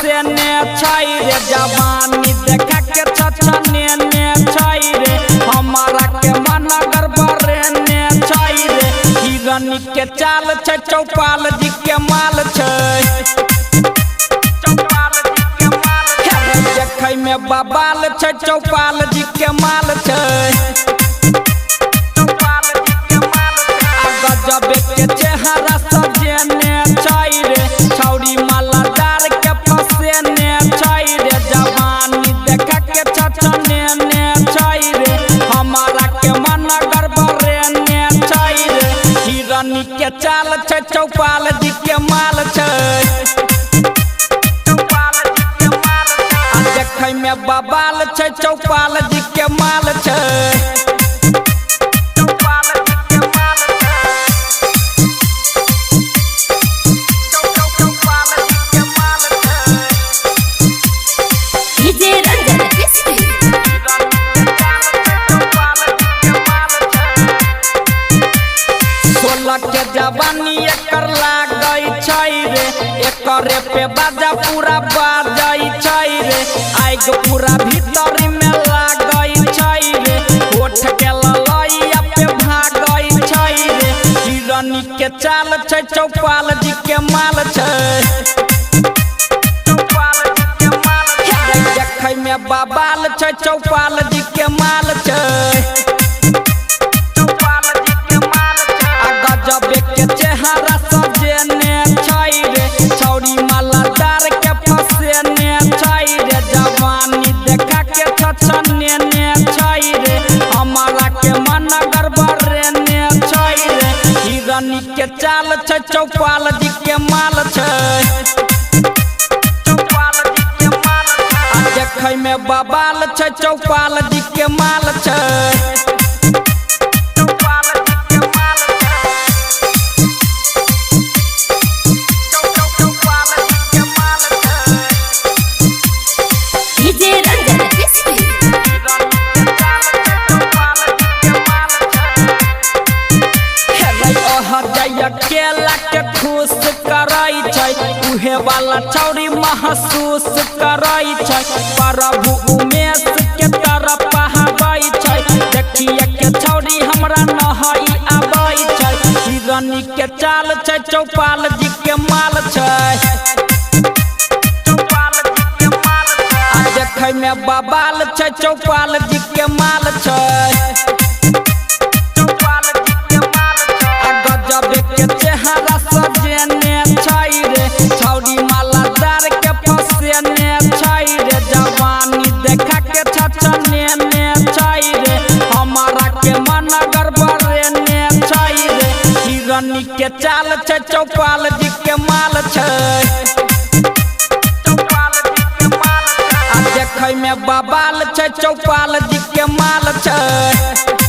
फसे ने छई रे जवानी देखा के छछने ने छई रे हमारा के मन गड़बड़े ने छई रे हिरनी के चाल छै चौपाल जी के माल छै देखै में बबाल छै चौपाल जी के माल छै गजब के चेहरा सजेने छई रे छौरी मालादार के फसे ने छई रे जवानी देखा के छछने ने छई रे हमारा के मन गड़बड़े ने छई रे हिरनी के चाल छै चौपाल जी के माल छै देखै में बबाल छै चौपाल जी के माल छै के जवानी एकर लागई छई रे एकरे पे बाजा पूरा बाजई छई रे आइग पूरा भीतर में लागई छई रे होठ के ललैया पे भागई छई रे हिरनी के चाल छै चौपाल जी के माल छै देखै में बबाल छै चौपाल जी के माल छै गजब के चेहरा सजेने छई रे छौरी मालादार के फसे ने छई रे जवानी देखा के छछने ने छई रे हमारा के मन गड़बड़े ने छई रे हिरनी के चाल छै चौपाल जी के माल छै देखै में बबाल छै चौपाल जी के माल छै केला के खुश करई छै उहे वाला छौरी महसूस करई छै प्रभु उमेश के तरफ पहाबई छै देखिए के छौरी हमरा नहई आबई छै हिरनी के चाल छै चौपाल जी के माल छै देखै में बबाल छै चौपाल जी के माल छै के चेहरा सजेने छई रे छौरी मालादार के फसे ने छई रे जवानी देखा के छछने ने छई रे हमारा के मन गड़बड़े ने छई रे हिरनी के चाल छै चौपाल जी के माल छै देखै में बबाल छै चौपाल जी के माल छै।